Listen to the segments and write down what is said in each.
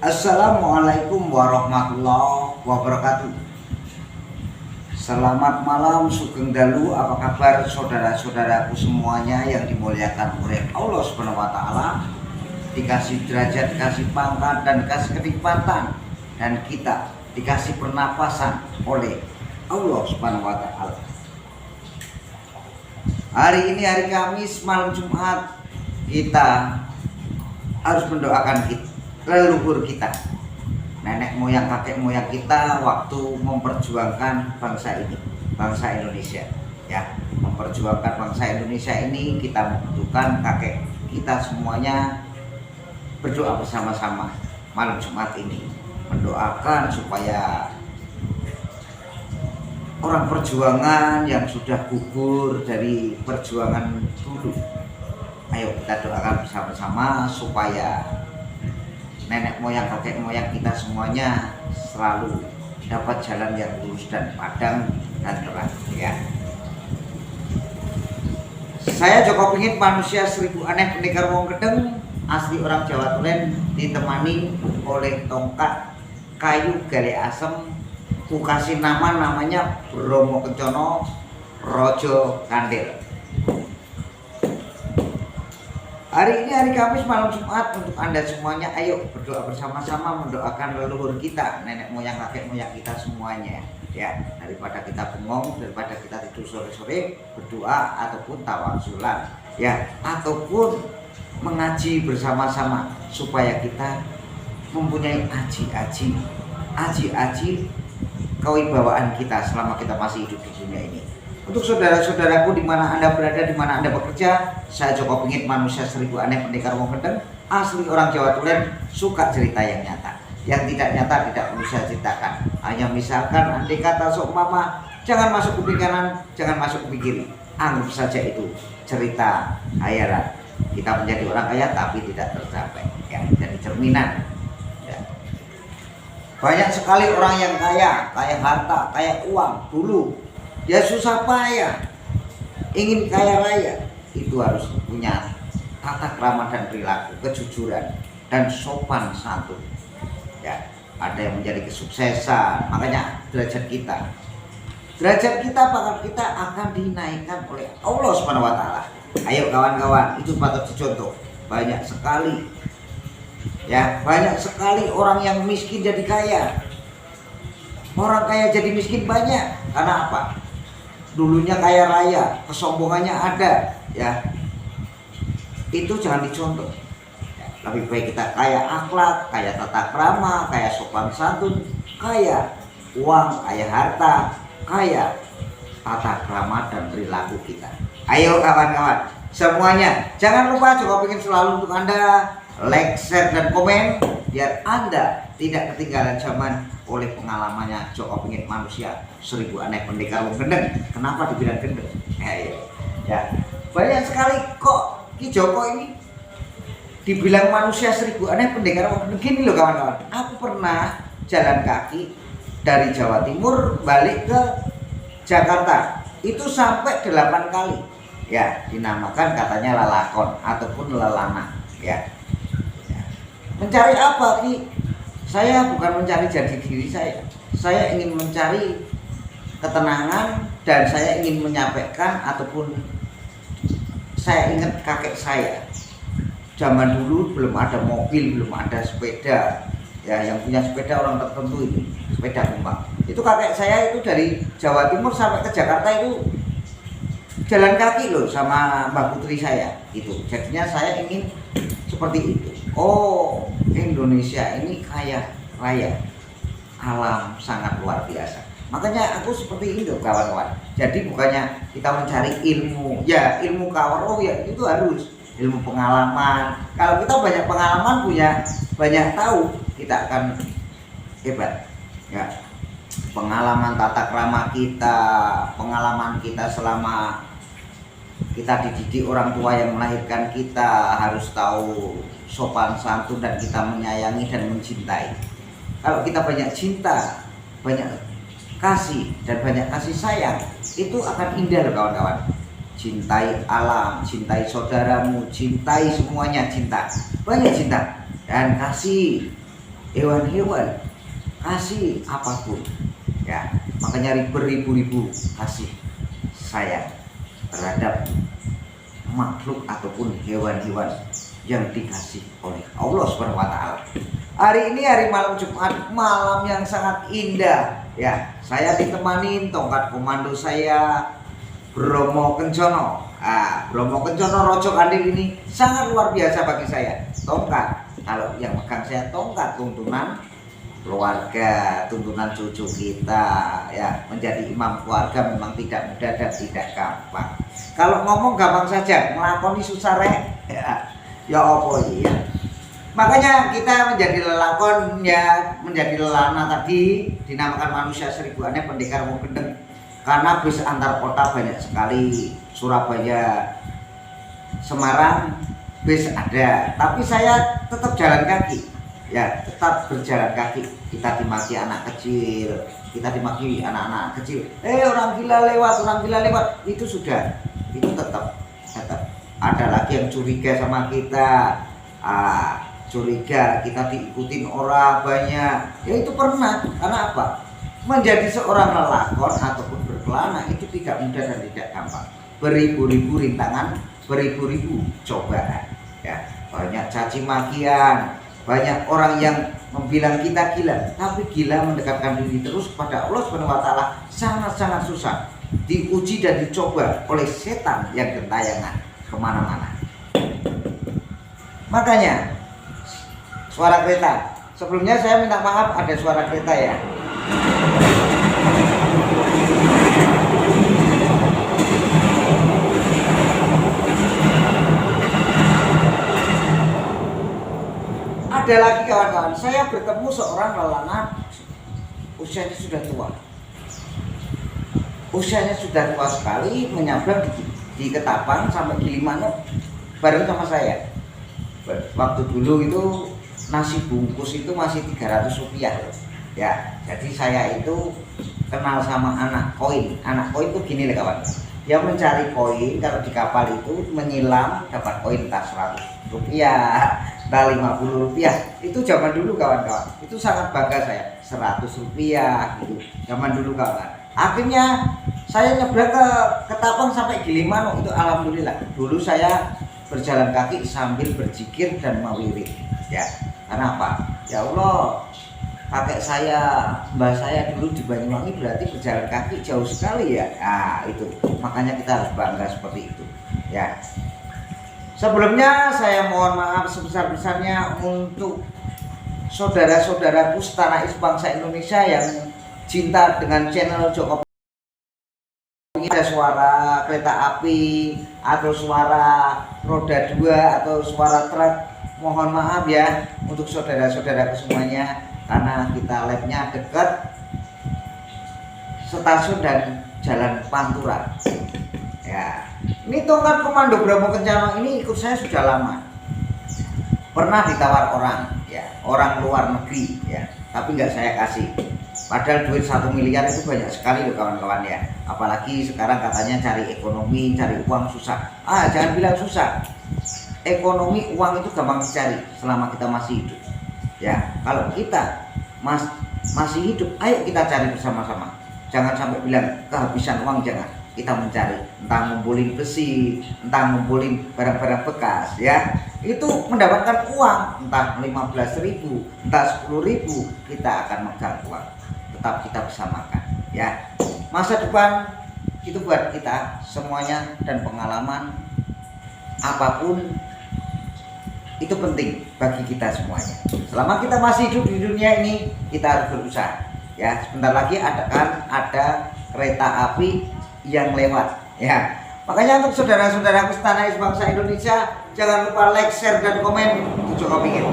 Assalamualaikum warahmatullahi wabarakatuh. Selamat malam, sugeng dalu. Apa kabar saudara-saudaraku semuanya yang dimuliakan oleh Allah Subhanahu wa taala? Dikasih derajat, dikasih pangkat dan dikasih kenikmatan, dan kita dikasih pernapasan oleh Allah Subhanahu wa taala. Hari ini hari Kamis, malam Jumat, kita harus mendoakan leluhur kita, nenek moyang kakek moyang kita waktu memperjuangkan bangsa ini, bangsa Indonesia, ya, memperjuangkan bangsa Indonesia ini. Kita membutuhkan kakek kita semuanya berdoa bersama-sama malam Jumat ini, mendoakan supaya orang perjuangan yang sudah gugur dari perjuangan dulu, ayo kita doakan bersama-sama supaya nenek moyang kakek moyang kita semuanya selalu dapat jalan yang lurus dan padang dan terang, ya. Saya Joko Pingit, manusia seribu aneh pendekar wong gedeng, asli orang Jawa Tulen, ditemani oleh tongkat kayu gale asem. Ku kasih namanya Bromo Kencono Rojo Kandil. Hari ini hari Kamis malam Jumat, untuk Anda semuanya ayo berdoa bersama-sama mendoakan leluhur kita, nenek moyang kakek moyang kita semuanya, ya. Daripada kita bengong, daripada kita tidur sore-sore, berdoa ataupun tawasulan, ya, ataupun mengaji bersama-sama supaya kita mempunyai aji kewibawaan kita selama kita masih hidup di dunia ini. Untuk saudara-saudaraku di mana Anda berada, di mana Anda bekerja, saya Joko Pingit, manusia seribu aneh pendekar wong gedeng, asli orang Jawa Tulen, suka cerita yang nyata. Yang tidak nyata tidak perlu saya ceritakan. Hanya misalkan andai kata seumpama, jangan masuk kuping kanan, jangan masuk kuping kiri. Anggap saja itu cerita hayalan. Kita menjadi orang kaya tapi tidak tercapai, ya, jadi cerminan. Ya. Banyak sekali orang yang kaya harta, kaya uang dulu. Dia susah payah ingin kaya raya, itu harus punya tata krama dan perilaku, kejujuran dan sopan santun, ya. Ada yang menjadi kesuksesan, makanya derajat kita pangkat kita akan dinaikkan oleh Allah Subhanahu wa taala. Ayo kawan-kawan, itu patut dicontoh. Banyak sekali, ya, banyak sekali orang yang miskin jadi kaya, orang kaya jadi miskin banyak. Karena apa? Dulunya kaya raya, kesombongannya ada, ya. Itu jangan dicontoh, ya. Lebih baik kita kaya akhlak, kaya tata krama, kaya sopan santun, kaya uang, kaya harta, kaya tata krama dan perilaku kita. Ayo kawan-kawan semuanya, jangan lupa Joko Pingit selalu untuk Anda like, share, dan komen biar Anda tidak ketinggalan zaman oleh pengalamannya Joko Pingit, manusia seribu aneh pendekar wong gendeng. Kenapa dibilang gendeng? Ya, banyak sekali kok Ki Joko ini dibilang manusia seribu aneh pendekar wong gendeng. Gini loh kawan-kawan, aku pernah jalan kaki dari Jawa Timur balik ke Jakarta, itu sampai 8 kali, ya. Dinamakan katanya lalakon ataupun lelana, ya. Mencari apa, Ki? Saya bukan mencari jati diri saya ingin mencari ketenangan, dan saya ingin menyampaikan ataupun saya ingat kakek saya. Zaman dulu belum ada mobil, belum ada sepeda, ya. Yang punya sepeda orang tertentu itu, sepeda kumbang. Itu kakek saya itu dari Jawa Timur sampai ke Jakarta itu jalan kaki loh sama Mbak Putri saya itu. Jadinya saya ingin seperti itu. Oh, Indonesia ini kaya raya, alam sangat luar biasa. Makanya aku seperti itu kawan-kawan. Jadi bukannya kita mencari ilmu, ya ilmu kawaro, ya itu harus ilmu pengalaman. Kalau kita banyak pengalaman, punya banyak tahu, kita akan hebat, ya. Pengalaman tata krama kita, pengalaman kita selama kita dididik orang tua yang melahirkan kita, harus tahu sopan santun dan kita menyayangi dan mencintai. Kalau kita banyak cinta, banyak kasih dan banyak kasih sayang, itu akan indah loh kawan-kawan. Cintai alam, cintai saudaramu, cintai semuanya, cinta, banyak cinta dan kasih. hewan-hewan, kasih apapun ya. Makanya beribu-ribu kasih sayang terhadap makhluk ataupun hewan-hewan yang dikasih oleh Allah Subhanahu wa taala. Hari ini hari malam Jumat, malam yang sangat indah ya. Saya ditemani tongkat komando saya Bromo Kencono. Bromo Kencono Rojo Kandil ini sangat luar biasa bagi saya. Tongkat, kalau yang megang saya tongkat tuntunan keluarga, tuntunan cucu kita ya. Menjadi imam keluarga memang tidak mudah dan tidak gampang. Kalau ngomong gampang saja, ngelakoni susah rek ya apa ya. Makanya kita menjadi lelakon ya, menjadi lelana tadi dinamakan manusia seribu aneh pendekar wong gendeng. Karena bis antar kota banyak sekali, Surabaya, Semarang bis ada, tapi saya tetap jalan kaki ya, tetap berjalan kaki. Kita dimaki anak kecil, kita dimaki anak-anak kecil, orang gila lewat, itu sudah, itu tetap ada lagi yang curiga sama kita, curiga kita diikutin orang banyak ya. Itu pernah, karena apa? Menjadi seorang lelakon ataupun berkelana itu tidak mudah dan tidak gampang. Beribu-ribu rintangan, beribu-ribu cobaan ya. Banyak caci makian, banyak orang yang membilang kita gila, tapi gila mendekatkan diri terus kepada Allah Subhanahu wa taala sangat-sangat susah. Diuji dan dicoba oleh setan yang gentayangan kemana-mana. Makanya suara kereta, sebelumnya saya minta maaf ada suara kereta ya. Ada lagi kawan-kawan, saya bertemu seorang lelana usianya sudah tua. Usianya sudah tua sekali, menyabrang di Ketapang sampai Gilimanuk bareng sama saya. Waktu dulu itu nasi bungkus itu masih 300 rupiah ya. Jadi saya itu kenal sama anak koin. Anak koin itu gini loh kawan, dia mencari koin. Kalau di kapal itu menyilam dapat koin entah 100 rupiah, entah 50 rupiah. Itu zaman dulu kawan-kawan, itu sangat bangga saya. 100 rupiah gitu zaman dulu kawan. Akhirnya saya nyebrang ke Ketapang sampai Gilimanuk, itu alhamdulillah. Dulu saya berjalan kaki sambil berzikir dan mawirid ya. Karena apa? Ya Allah, kakek saya, mbah saya dulu di Banyuwangi berarti berjalan kaki jauh sekali ya. Itu makanya kita harus bangga seperti itu ya. Sebelumnya saya mohon maaf sebesar-besarnya untuk saudara-saudaraku setanah bangsa Indonesia yang cinta dengan channel Joko. Ada suara kereta api atau suara roda 2 atau suara truk, mohon maaf ya untuk saudara-saudaraku semuanya, karena kita labnya dekat stasiun dan jalan Pantura ya. Ini tongkat komando Bromo Kencana ini ikut saya sudah lama. Pernah ditawar orang ya, orang luar negeri ya, tapi nggak saya kasih. Padahal duit 1 miliar itu banyak sekali loh kawan-kawan ya. Apalagi sekarang katanya cari ekonomi, cari uang susah. Jangan bilang susah. Ekonomi, uang itu gampang dicari selama kita masih hidup ya. Kalau kita masih hidup, ayo kita cari bersama-sama. Jangan sampai bilang kehabisan uang, jangan. Kita mencari, entah ngumpulin besi, entah ngumpulin barang-barang bekas ya. Itu mendapatkan uang, entah 15.000, entah 10.000, kita akan megang uang. Tetap kita bersamakan ya. Masa depan itu buat kita semuanya, dan pengalaman apapun itu penting bagi kita semuanya. Selama kita masih hidup di dunia ini, kita harus berusaha ya. Sebentar lagi ada kereta api yang lewat ya. Makanya untuk saudara-saudaraku setanah bangsa Indonesia, jangan lupa like, share, dan komen untuk Joko Pinggit.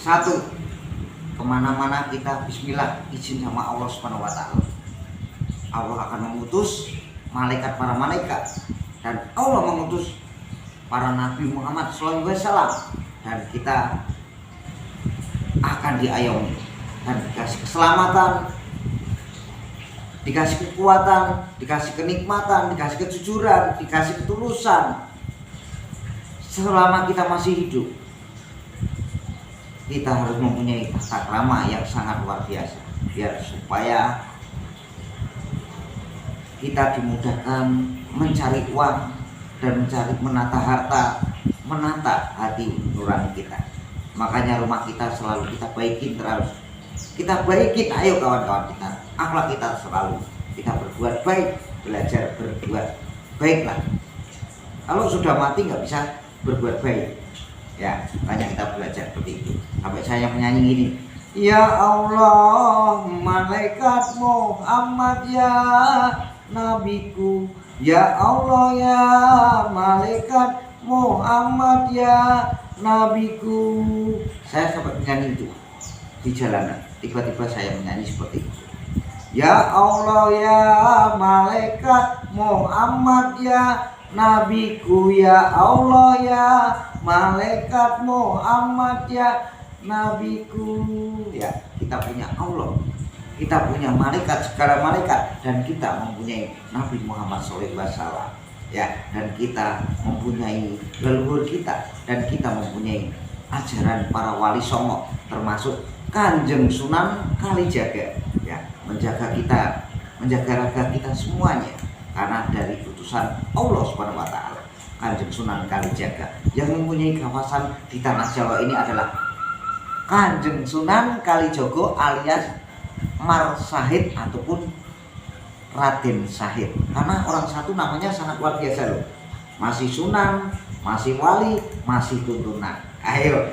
Satu, kemana-mana kita bismillah, izin sama Allah Subhanahu wa taala. Allah akan mengutus malaikat, para malaikat, dan Allah mengutus para Nabi Muhammad SAW, dan kita akan diayomi dan dikasih keselamatan dikasih kekuatan, dikasih kenikmatan, dikasih kejujuran, dikasih ketulusan. Selama kita masih hidup, kita harus mempunyai tata krama yang sangat luar biasa, biar supaya kita dimudahkan mencari uang dan menata harta, menata hati nurani kita. Makanya rumah kita selalu kita baikin terus. Kita baikin, ayo kawan-kawan kita. Akhlak kita selalu kita berbuat baik, belajar berbuat baiklah. Kalau sudah mati nggak bisa berbuat baik. Ya, banyak kita belajar seperti itu. Sampai saya menyanyi gini. Ya Allah, malaikat Muhammad ya nabiku. Ya Allah ya malaikat Muhammad ya nabiku. Saya sempat menyanyi itu di jalanan. Tiba-tiba saya menyanyi seperti itu. Ya Allah ya malaikat Muhammad ya nabiku. Ya Allah ya malaikat Muhammad ya nabiku. Ya, kita punya Allah, kita punya malaikat, segala malaikat, dan kita mempunyai Nabi Muhammad SAW. Ya, dan kita mempunyai leluhur kita, dan kita mempunyai ajaran para wali songo, termasuk Kanjeng Sunan Kalijaga. Ya, menjaga kita, menjaga raga kita semuanya, karena dari utusan Allah Subhanahu wa Ta'ala. Kanjeng Sunan Kalijaga yang mempunyai kawasan di tanah Jawa ini adalah Kanjeng Sunan Kalijogo alias Mar Sahid ataupun Raden Sahid. Karena orang satu namanya sangat luar biasa loh. Masih Sunan, masih wali, masih tuntunan. Ayo,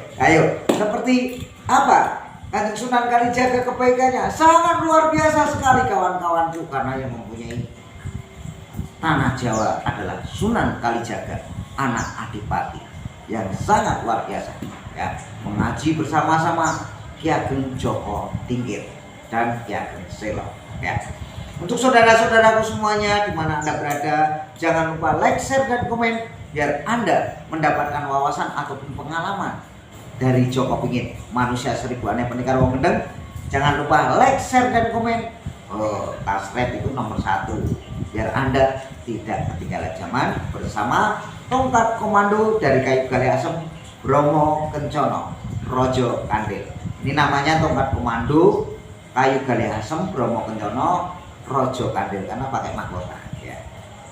seperti apa? Kanjeng Sunan Kalijaga kebaikannya sangat luar biasa sekali kawan-kawanku, karena yang mempunyai tanah Jawa adalah Sunan Kalijaga, anak Adipati yang sangat luar biasa. Ya, mengaji bersama-sama Ki Ageng Joko Tingkir dan Ki Ageng Selo. Ya. Untuk saudara-saudaraku semuanya di mana Anda berada, jangan lupa like, share, dan komen biar Anda mendapatkan wawasan ataupun pengalaman dari Joko Pingit, manusia seribu aneh pendekar wong gendeng. Jangan lupa like, share, dan komen. Subscribe itu nomor 1 biar Anda tidak ketinggalan zaman bersama tongkat komando dari kayu gali asem Bromo Kencono Rojo Kandil. Ini namanya tongkat komando kayu gali asem Bromo Kencono Rojo Kandil karena pakai mahkota, ya,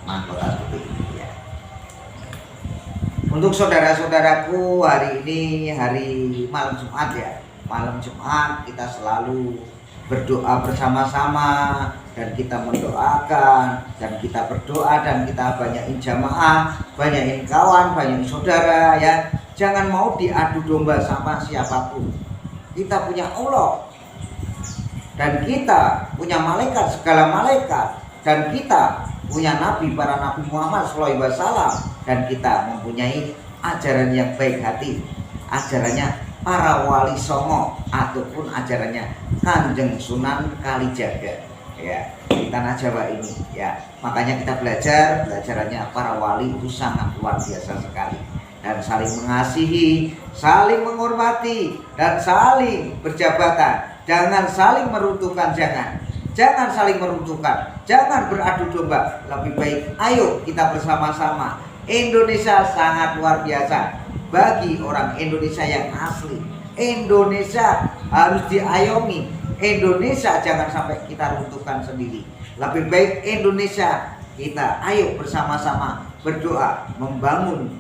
mahkota seperti ini, ya. Untuk saudara-saudaraku, hari ini hari malam Jumat, ya, malam Jumat kita selalu berdoa bersama-sama, dan kita mendoakan, dan kita berdoa, dan kita banyakin jamaah, banyakin kawan, banyakin saudara, ya. Jangan mau diadu domba sama siapapun. Kita punya Allah, dan kita punya malaikat, segala malaikat, dan kita punya Nabi, para Nabi Muhammad SAW, dan kita mempunyai ajaran yang baik hati, ajarannya para wali songo ataupun ajarannya Kanjeng Sunan Kalijaga, ya, di tanah Jawa ini, ya. Makanya kita belajarannya para wali itu sangat luar biasa sekali, dan saling mengasihi, saling menghormati, dan saling berjabatan. Jangan saling meruntuhkan, jangan saling meruntuhkan, jangan beradu domba. Lebih baik ayo kita bersama-sama. Indonesia sangat luar biasa. Bagi orang Indonesia yang asli, Indonesia harus diayomi. Indonesia jangan sampai kita runtuhkan sendiri. Lebih baik Indonesia kita ayo bersama-sama berdoa membangun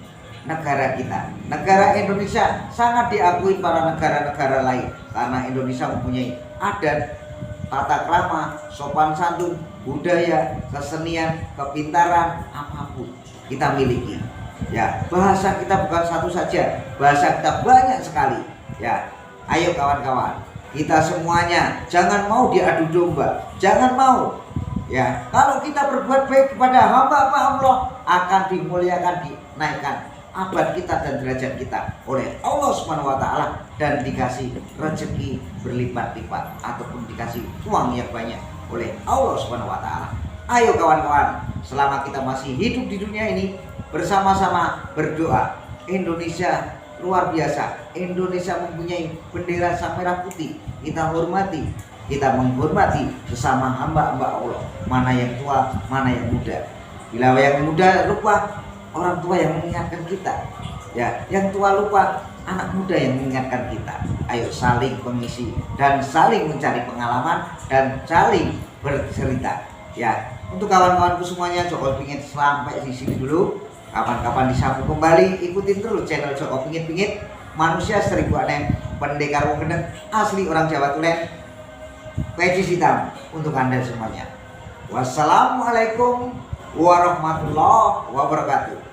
negara kita. Negara Indonesia sangat diakui para negara-negara lain karena Indonesia mempunyai adat, tata krama, sopan santun, budaya, kesenian, kepintaran, apapun kita miliki. Ya, bahasa kita bukan satu saja, bahasa kita banyak sekali. Ya, ayo kawan-kawan, kita semuanya jangan mau diadu domba, jangan mau. Ya, kalau kita berbuat baik kepada hamba Allah akan dimuliakan, dinaikkan abad kita dan derajat kita oleh Allah Subhanahu wa Ta'ala, dan dikasih rezeki berlipat-lipat ataupun dikasih uang yang banyak oleh Allah Subhanahu wa Ta'ala. Ayo kawan-kawan, selama kita masih hidup di dunia ini, bersama-sama berdoa. Indonesia luar biasa. Indonesia mempunyai bendera sang merah putih. Kita hormati. kita menghormati sesama hamba-hamba Allah, mana yang tua, mana yang muda. Bila yang muda lupa, orang tua yang mengingatkan kita. Ya, yang tua lupa, anak muda yang mengingatkan kita. Ayo saling mengisi dan saling mencari pengalaman dan saling bercerita. Ya, untuk kawan-kawanku semuanya, Joko Pingit sampai di sini dulu. Kapan-kapan disambung kembali, ikutin terus channel Joko Pingit, manusia seribu aneh, pendekar wong gendeng, asli orang Jawa Tulen, peci hitam untuk Anda semuanya. Wassalamualaikum warahmatullahi wabarakatuh.